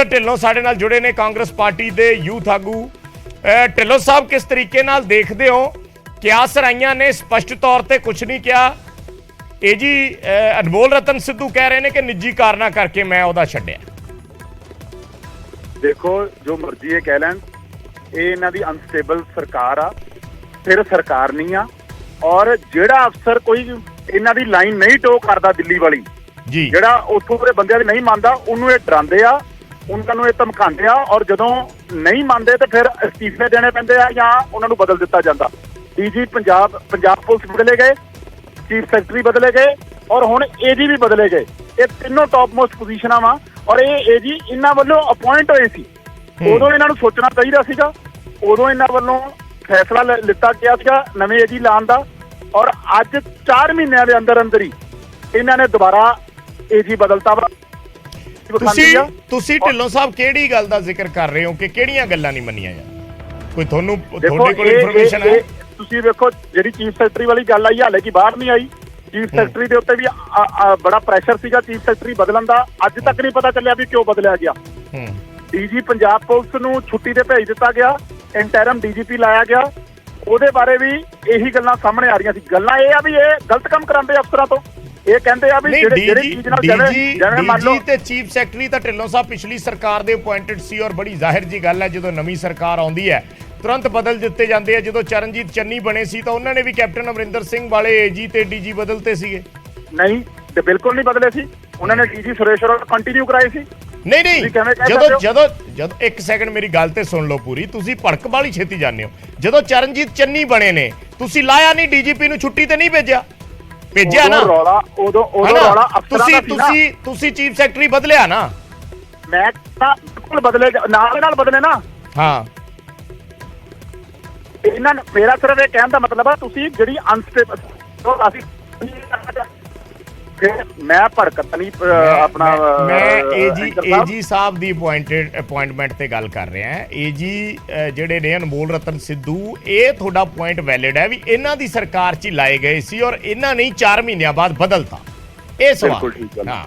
ਢਿੱਲੋਂ ਸਾਡੇ ਨਾਲ ਜੁੜੇ ਨੇ ਕਾਂਗਰਸ ਪਾਰਟੀ ਦੇ ਯੂਥ ਆਗੂ। ਢਿੱਲੋਂ ਸਾਹਿਬ, ਕਿਸ ਤਰੀਕੇ ਨਾਲ ਦੇਖਦੇ ਹੋ? ਕਿਆਸ ਰਾਈਆਂ ਨੇ ਸਪਸ਼ਟ ਤੌਰ ਤੇ ਕੁਝ ਨਹੀਂ ਕਿਹਾ। ਇਹ ਜੀ ਅਨਮੋਲ ਰਤਨ ਸਿੱਧੂ ਕਹਿ ਰਹੇ ਨੇ ਕਿ ਨਿੱਜੀ ਕਾਰਨਾਂ ਕਰਕੇ ਮੈਂ ਉਹਦਾ ਛੱਡਿਆ। देखो जो मर्जी है कह लैन, ये इन्हां दी अनस्टेबल सरकार आ, फिर सरकार नहीं आ। और जेड़ा अफसर कोई इन्हां दी लाइन नहीं टो करदा दिल्ली वाली जी, जेड़ा उत्थों दे बंदियां दी नहीं मानदा, उन्होंने ये डरांदे आ, उन्हां नूं ये धमकांदे आ। और जदों नहीं मानदे ते फिर इस्तीफे देने पैंदे आ या उन्हां नूं बदल दित्ता जांदा। डीजी पंजाब पुलिस बदले गए, चीफ सैकटरी बदले गए और हुण एजी भी बदले गए। ये तीनों टॉप मोस्ट पोजीशनां वा और ये एजी इन्हां वल्लों अपॉइंट होए सी। उदों इन्हां नूं सोचना चाहीदा सीगा, उदों इन्हां वल्लों फैसला लिता गया सीगा नवें एजी लाण दा। और अज 4 महीनਿਆਂ ਦੇ ਅੰਦਰ ਅੰਦਰ ਹੀ ਇਹਨਾਂ ਨੇ ਦੁਬਾਰਾ ਏਜੀ ਬਦਲਤਾ ਵਾ। ਤੁਸੀਂ ਢਿੱਲੋਂ ਸਾਹਿਬ ਕਿਹੜੀ ਗੱਲ ਦਾ ਜ਼ਿਕਰ ਕਰ ਰਹੇ ਹੋ ਕਿ ਕਿਹੜੀਆਂ ਗੱਲਾਂ ਨਹੀਂ ਮੰਨੀਆਂ ਜਾਂ ਕੋਈ ਤੁਹਾਡੇ ਕੋਲ ਇਨਫੋਰਮੇਸ਼ਨ ਹੈ? ਤੁਸੀਂ ਵੇਖੋ ਜਿਹੜੀ ਚੀਫ ਸੈਕਟਰੀ ਵਾਲੀ ਗੱਲ ਆਈ ਹਾਲੇ ਕੀ ਬਾਹਰ ਨਹੀਂ ਆਈ। ਚੀਫ ਸੈਕਟਰੀ ਦੇ ਉੱਤੇ ਵੀ ਬੜਾ ਪ੍ਰੈਸ਼ਰ ਸੀਗਾ ਚੀਫ ਸੈਕਟਰੀ ਬਦਲਣ ਦਾ, ਅੱਜ ਤੱਕ ਨਹੀਂ ਪਤਾ ਚੱਲਿਆ ਵੀ ਕਿਉਂ ਬਦਲਿਆ ਗਿਆ। ਡੀਜੀ ਪੰਜਾਬ ਪੁਲਿਸ ਨੂੰ ਛੁੱਟੀ ਤੇ ਭੇਜ ਦਿੱਤਾ ਗਿਆ, ਇੰਟਰਮ ਡੀਜੀਪੀ ਲਾਇਆ ਗਿਆ। ਉਹਦੇ ਬਾਰੇ ਵੀ ਇਹੀ ਗੱਲਾਂ ਸਾਹਮਣੇ ਆ ਰਹੀਆਂ ਸੀ। ਗੱਲਾਂ ਇਹ ਆ ਵੀ ਇਹ ਗਲਤ ਕੰਮ ਕਰਾਉਂਦੇ ਅਫਸਰਾਂ ਤੋਂ। ਇਹ ਕਹਿੰਦੇ ਆ ਵੀ ਜਿਹੜੇ ਚੀਜ਼ ਨਾਲ ਜਿਵੇਂ ਮੰਨ ਲਓ ਤੇ ਚੀਫ ਸੈਕਟਰੀ ਤਾਂ ਢਿੱਲੋਂ ਸਾਹਿਬ ਪਿਛਲੀ ਸਰਕਾਰ ਦੇ ਅਪਾਇੰਟਡ ਸੀ ਔਰ ਬੜੀ ਜ਼ਾਹਿਰ ਜੀ ਗੱਲ ਹੈ ਜਦੋਂ ਨਵੀਂ ਸਰਕਾਰ ਆਉਂਦੀ ਹੈ ਤੁਰੰਤ ਬਦਲ ਦਿੱਤੇ ਜਾਂਦੇ ਆ। ਜਦੋਂ ਚਰਨਜੀਤ ਚੰਨੀ ਬਣੇ ਸੀ ਤਾਂ ਉਹਨਾਂ ਨੇ ਵੀ ਕੈਪਟਨ ਅਮਰਿੰਦਰ ਸਿੰਘ ਵਾਲੇ ਏਜੀ ਤੇ ਡੀਜੀ ਬਦਲਤੇ ਸੀਗੇ। ਨਹੀਂ ਤੇ ਬਿਲਕੁਲ ਨਹੀਂ ਬਦਲੇ ਸੀ, ਉਹਨਾਂ ਨੇ ਡੀਜੀ ਸੁਰੇਸ਼ ਅਰੋੜਾ ਕੰਟੀਨਿਊ ਕਰਾਏ ਸੀ। ਨਹੀਂ ਜਦੋਂ ਇੱਕ ਸੈਕਿੰਡ ਮੇਰੀ ਗੱਲ ਤੇ ਸੁਣ ਲਓ ਪੂਰੀ। ਤੁਸੀਂ ਭੜਕ ਵਾਲੀ ਛੇਤੀ ਜਾਂਦੇ ਹੋ। ਜਦੋਂ ਚਰਨਜੀਤ ਚੰਨੀ ਬਣੇ ਨੇ ਤੁਸੀਂ ਲਾਇਆ ਨਹੀਂ, ਡੀਜੀਪੀ ਨੂੰ ਛੁੱਟੀ ਤੇ ਨਹੀਂ ਭੇਜਿਆ ਨਾ? ਉਦੋਂ ਰੌਲਾ ਅਫਸਰਾਂ ਦਾ ਸੀ। ਤੁਸੀਂ ਚੀਫ ਸੈਕਟਰੀ ਬਦਲਿਆ ਨਾ? ਮੈਂ ਤਾਂ ਬਿਲਕੁਲ ਬਦਲੇ, ਨਾਲ ਬਦਲੇ ਨਾ। ਹਾਂ, ਇਹਨਾਂ ਨੇ ਮੇਰਾ ਸਿਰਫ ਇਹ ਕਹਿਣ ਦਾ ਮਤਲਬ ਆ ਤੁਸੀਂ ਜਿਹੜੀ ਅਨਸਟੇਬਲ ਅਸੀਂ ਮੈਂ ਭੜਕਤ ਨਹੀਂ ਆਪਣਾ ਮੈਂ ਏਜੀ ਸਾਹਿਬ ਦੀ ਅਪਾਇੰਟਮੈਂਟ ਤੇ ਗੱਲ ਕਰ ਰਿਹਾ ਹਾਂ। ਏਜੀ ਜਿਹੜੇ ਨੇ ਅਨਮੋਲ ਰਤਨ ਸਿੱਧੂ, ਇਹ ਤੁਹਾਡਾ ਪੁਆਇੰਟ ਵੈਲਿਡ ਹੈ ਵੀ ਇਹਨਾਂ ਦੀ ਸਰਕਾਰ 'ਚ ਹੀ ਲਾਏ ਗਏ ਸੀ ਔਰ ਇਹਨਾਂ ਨੇ 4 ਮਹੀਨਿਆਂ ਬਾਅਦ ਬਦਲਤਾ। ਇਹ ਸਵਾਲ ਹਾਂ,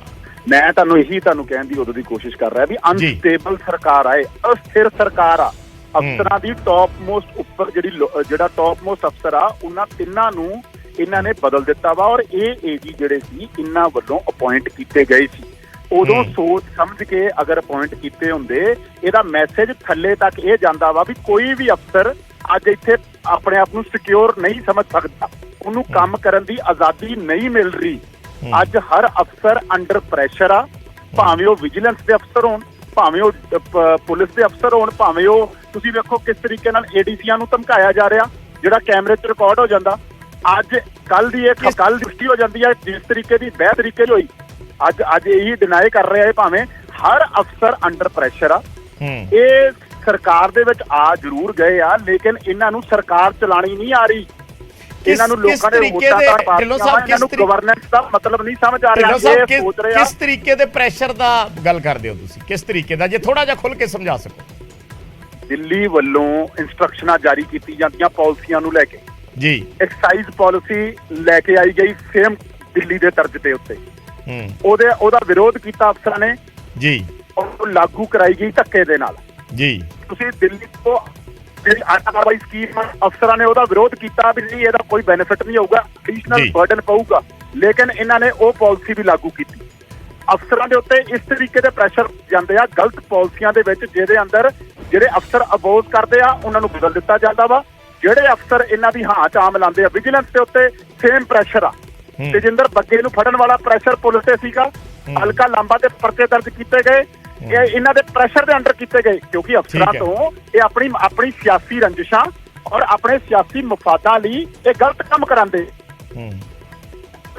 ਮੈਂ ਤੁਹਾਨੂੰ ਕਹਿਣ ਦੀ ਉਦੋਂ ਦੀ ਕੋਸ਼ਿਸ਼ ਕਰ ਰਿਹਾ ਵੀ ਅਨਸਟੇਬਲ ਸਰਕਾਰ ਆਏ, ਅਸਥਿਰ ਸਰਕਾਰ ਆ। ਅਫਸਰਾਂ ਦੀ ਟੌਪ ਮੋਸਟ ਉੱਪਰ ਜਿਹੜਾ ਟੌਪ ਮੋਸਟ ਅਫਸਰ ਆ ਉਹਨਾਂ ਤਿੰਨਾਂ ਨੂੰ ਇਹਨਾਂ ਨੇ ਬਦਲ ਦਿੱਤਾ ਵਾ। ਔਰ ਇਹ ਏਜੀ ਜਿਹੜੇ ਸੀ ਇਹਨਾਂ ਵੱਲੋਂ ਅਪਾਇੰਟ ਕੀਤੇ ਗਏ ਸੀ। ਉਦੋਂ ਸੋਚ ਸਮਝ ਕੇ ਅਗਰ ਅਪਾਇੰਟ ਕੀਤੇ ਹੁੰਦੇ, ਇਹਦਾ ਮੈਸੇਜ ਥੱਲੇ ਤੱਕ ਇਹ ਜਾਂਦਾ ਵਾ ਵੀ ਕੋਈ ਵੀ ਅਫਸਰ ਅੱਜ ਇੱਥੇ ਆਪਣੇ ਆਪ ਨੂੰ ਸਿਕਿਉਰ ਨਹੀਂ ਸਮਝ ਸਕਦਾ, ਉਹਨੂੰ ਕੰਮ ਕਰਨ ਦੀ ਆਜ਼ਾਦੀ ਨਹੀਂ ਮਿਲ ਰਹੀ। ਅੱਜ ਹਰ ਅਫਸਰ ਅੰਡਰ ਪ੍ਰੈਸ਼ਰ ਆ, ਭਾਵੇਂ ਉਹ ਵਿਜੀਲੈਂਸ ਦੇ ਅਫਸਰ ਹੋਣ, ਭਾਵੇਂ ਉਹ ਪੁਲਿਸ ਦੇ ਅਫਸਰ ਹੋਣ, ਭਾਵੇਂ ਉਹ ਤੁਸੀਂ ਵੇਖੋ ਕਿਸ ਤਰੀਕੇ ਨਾਲ ਏਡੀਸੀਆਂ ਨੂੰ ਧਮਕਾਇਆ ਜਾ ਰਿਹਾ, ਜਿਹੜਾ ਕੈਮਰੇ 'ਚ ਰਿਕਾਰਡ ਹੋ ਜਾਂਦਾ। ਅੱਜ ਕੱਲ ਦੀ ਦ੍ਰਿਸ਼ਟੀ ਹੋ ਜਾਂਦੀ ਹੈ, ਜਿਸ ਤਰੀਕੇ ਦੀ ਬਹਿ ਤਰੀਕੇ ਦੀ ਹੋਈ ਅੱਜ ਇਹੀ ਡਿਨਾਈ ਕਰ ਰਿਹਾ ਹੈ। ਭਾਵੇਂ ਹਰ ਅਫਸਰ ਅੰਡਰ ਪ੍ਰੈਸ਼ਰ ਆ। ਇਹ ਸਰਕਾਰ ਦੇ ਵਿੱਚ ਆ ਜ਼ਰੂਰ ਗਏ ਆ, ਲੇਕਿਨ ਇਹਨਾਂ ਨੂੰ ਸਰਕਾਰ ਚਲਾਣੀ ਨਹੀਂ ਆ ਰਹੀ। ਇਹਨਾਂ ਨੂੰ ਲੋਕਾਂ ਦੇ ਵੋਟਾਂ ਦਾ ਇਹਨਾਂ ਨੂੰ ਗਵਰਨੈਂਸ ਦਾ ਮਤਲਬ ਨਹੀਂ ਸਮਝ ਆ ਰਿਹਾ। ਇਹ ਸੋਚ ਰਹੇ ਆ ਕਿਸ ਤਰੀਕੇ ਦੇ ਪ੍ਰੈਸ਼ਰ ਦਾ ਗੱਲ ਕਰਦੇ ਹੋ ਤੁਸੀਂ, ਕਿਸ ਤਰੀਕੇ ਦਾ, ਜੇ ਥੋੜਾ ਜਿਹਾ ਖੁੱਲ ਕੇ ਸਮਝਾ ਸਕੋ। ਦਿੱਲੀ ਵੱਲੋਂ ਇੰਸਟਰਕਸ਼ਨਾਂ ਜਾਰੀ ਕੀਤੀ ਜਾਂਦੀਆਂ ਪਾਲਿਸੀਆਂ ਨੂੰ ਲੈ ਕੇ ਜੀ। ਐਕਸਾਈਜ਼ ਪਾਲਿਸੀ ਲੈ ਕੇ ਆਈ ਗਈ ਸੇਮ ਦਿੱਲੀ ਦੇ ਤਰਜ਼ ਦੇ ਉੱਤੇ। ਉਹਦਾ ਵਿਰੋਧ ਕੀਤਾ ਅਫਸਰਾਂ ਨੇ ਜੀ, ਉਹ ਲਾਗੂ ਕਰਾਈ ਗਈ ਧੱਕੇ ਦੇ ਨਾਲ ਜੀ। ਤੁਸੀਂ ਦਿੱਲੀ ਤੋਂ ਜਿਹੜੀ ਆਟਾਵਾਈ ਸਕੀਮ ਅਫਸਰਾਂ ਨੇ ਉਹਦਾ ਵਿਰੋਧ ਕੀਤਾ ਵੀ ਨਹੀਂ, ਇਹਦਾ ਕੋਈ ਬੈਨੀਫਿਟ ਨਹੀਂ ਹੋਊਗਾ, ਐਡੀਸ਼ਨਲ ਬਰਡਨ ਪਊਗਾ, ਲੇਕਿਨ ਇਹਨਾਂ ਨੇ ਉਹ ਪਾਲਿਸੀ ਵੀ ਲਾਗੂ ਕੀਤੀ। ਅਫਸਰਾਂ ਦੇ ਉੱਤੇ ਇਸ ਤਰੀਕੇ ਦੇ ਪ੍ਰੈਸ਼ਰ ਜਾਂਦੇ ਆ ਗਲਤ ਪਾਲਿਸੀਆਂ ਦੇ ਵਿੱਚ, ਜਿਹਦੇ ਅੰਦਰ ਜਿਹੜੇ ਅਫਸਰ ਅਬੋਜ਼ ਕਰਦੇ ਆ ਉਹਨਾਂ ਨੂੰ ਬਦਲ ਦਿੱਤਾ ਜਾਂਦਾ ਵਾ। ਜਿਹੜੇ ਅਫਸਰ ਇਹਨਾਂ ਦੀ ਹਾਂ ਚਾਮ ਲਾਉਂਦੇ ਆ, ਵਿਜੀਲੈਂਸ ਦੇ ਉੱਤੇ ਸੇਮ ਪ੍ਰੈਸ਼ਰ ਆ। ਤੇਜਿੰਦਰ ਬੱਗੇ ਨੂੰ ਫੜਨ ਵਾਲਾ ਪ੍ਰੈਸ਼ਰ ਪੁਲਿਸ ਤੇ ਸੀਗਾ, ਹਲਕਾ ਲਾਂਬਾ ਤੇ ਪਰਚੇ ਦਰਜ ਕੀਤੇ ਗਏ, ਇਹ ਇਹਨਾਂ ਦੇ ਪ੍ਰੈਸ਼ਰ ਦੇ ਅੰਡਰ ਕੀਤੇ ਗਏ ਕਿਉਂਕਿ ਅਫਸਰਾਂ ਤੋਂ ਇਹ ਆਪਣੀ ਸਿਆਸੀ ਰੰਜਿਸ਼ਾਂ ਔਰ ਆਪਣੇ ਸਿਆਸੀ ਮਫਾਦਾਂ ਲਈ ਇਹ ਗਲਤ ਕੰਮ ਕਰਾਉਂਦੇ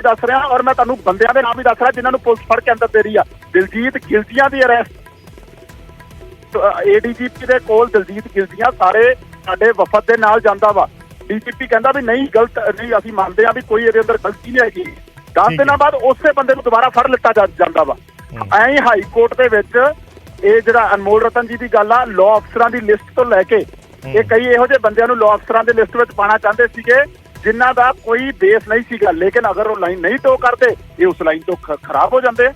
ਦੱਸ ਰਿਹਾ। ਔਰ ਮੈਂ ਤੁਹਾਨੂੰ ਬੰਦਿਆਂ ਦੇ ਨਾਮ ਵੀ ਦੱਸ ਰਿਹਾ ਜਿਨ੍ਹਾਂ ਨੂੰ ਪੁਲਿਸ ਫੜ ਕੇ ਅੰਦਰ ਦੇ ਰਹੀ ਆ। ਦਿਲਜੀਤ ਗਿਲਜੀਆਂ ਦੀ ਅਰੈਸਟ, ਏਡੀਜੀਪੀ ਦੇ ਕੋਲ ਦਿਲਜੀਤ ਗਿਲਜੀਆਂ ਸਾਰੇ ਸਾਡੇ ਵਫਦ ਦੇ ਨਾਲ ਜਾਂਦਾ ਵਾ। ਡੀਜੀਪੀ ਕਹਿੰਦਾ ਵੀ ਨਹੀਂ ਗਲਤ ਨਹੀਂ, ਅਸੀਂ ਮੰਨਦੇ ਆ ਵੀ ਕੋਈ ਇਹਦੇ ਅੰਦਰ ਗਲਤੀ ਨਹੀਂ ਹੈਗੀ। 10 ਦਿਨਾਂ ਬਾਅਦ ਉਸੇ ਬੰਦੇ ਨੂੰ ਦੁਬਾਰਾ ਫੜ ਲਿੱਤਾ ਜਾਂਦਾ ਵਾ। ਐਂ ਹਾਈ ਕੋਰਟ ਦੇ ਵਿੱਚ ਇਹ ਜਿਹੜਾ ਅਨਮੋਲ ਰਤਨ ਜੀ ਦੀ ਗੱਲ ਆ, ਲਾਅ ਅਫਸਰਾਂ ਦੀ ਲਿਸਟ ਤੋਂ ਲੈ ਕੇ ਇਹ ਕਈ ਇਹੋ ਜਿਹੇ ਬੰਦਿਆਂ ਨੂੰ ਲਾਅ ਅਫਸਰਾਂ ਦੀ ਲਿਸਟ ਵਿੱਚ ਪਾਉਣਾ ਚਾਹੁੰਦੇ ਸੀਗੇ ਜਿਨ੍ਹਾਂ ਦਾ ਕੋਈ ਬੇਸ ਨਹੀਂ ਸੀਗਾ, ਲੇਕਿਨ ਅਗਰ ਉਹ ਲਾਈਨ ਨਹੀਂ ਟੋ ਕਰਦੇ ਇਹ ਉਸ ਲਾਈਨ ਤੋਂ ਖਰਾਬ ਹੋ ਜਾਂਦੇ।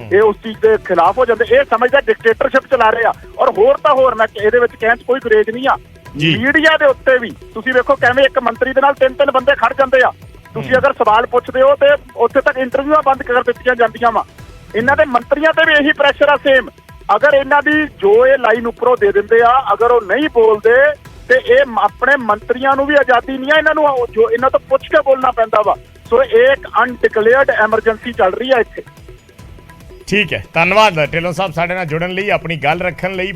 ਇਹ ਉਸ ਚੀਜ਼ ਦੇ ਖਿਲਾਫ ਹੋ ਜਾਂਦੇ। ਇਹ ਸਮਝਦਾ ਡਿਕਟੇਟਰਸ਼ਿਪ ਚਲਾ ਰਹੇ ਆ। ਔਰ ਹੋਰ ਤਾਂ ਹੋਰ, ਮੈਂ ਇਹਦੇ ਵਿੱਚ ਕਹਿਣ 'ਚ ਕੋਈ ਗੁਰੇਜ਼ ਨਹੀਂ ਆ। ਮੀਡੀਆ ਦੇ ਉੱਤੇ ਵੀ ਤੁਸੀਂ ਵੇਖੋ ਕਿਵੇਂ ਇੱਕ ਮੰਤਰੀ ਦੇ ਨਾਲ 3-3 ਬੰਦੇ ਖੜ ਜਾਂਦੇ ਆ। ਤੁਸੀਂ ਅਗਰ ਸਵਾਲ ਪੁੱਛਦੇ ਹੋ ਤੇ ਉੱਥੇ ਤੱਕ ਇੰਟਰਵਿਊਆਂ ਬੰਦ ਕਰ ਦਿੱਤੀਆਂ ਜਾਂਦੀਆਂ ਵਾ। ਇਹਨਾਂ ਦੇ ਮੰਤਰੀਆਂ ਤੇ ਵੀ ਇਹੀ ਪ੍ਰੈਸ਼ਰ ਆ ਸੇਮ। ਅਗਰ ਇਹਨਾਂ ਦੀ ਜੋ ਇਹ ਲਾਈਨ ਉੱਪਰੋਂ ਦੇ ਦਿੰਦੇ ਆ, ਅਗਰ ਉਹ ਨਹੀਂ ਬੋਲਦੇ ਤੇ ਇਹ ਆਪਣੇ ਮੰਤਰੀਆਂ ਨੂੰ ਵੀ ਆਜ਼ਾਦੀ ਨਹੀਂ ਆ, ਇਹਨਾਂ ਨੂੰ ਜੋ ਇਹਨਾਂ ਤੋਂ ਪੁੱਛ ਕੇ ਬੋਲਣਾ ਪੈਂਦਾ ਵਾ। ਸੋ ਇਹ ਇੱਕ ਅਨਡਿਕਲੇਅਰਡ ਐਮਰਜੈਂਸੀ ਚੱਲ ਰਹੀ ਆ ਇੱਥੇ। ਠੀਕ ਹੈ, ਧੰਨਵਾਦ ਢਿੱਲੋਂ ਸਾਹਿਬ ਸਾਡੇ ਨਾਲ ਜੁੜਨ ਲਈ, ਆਪਣੀ ਗੱਲ ਰੱਖਣ ਲਈ।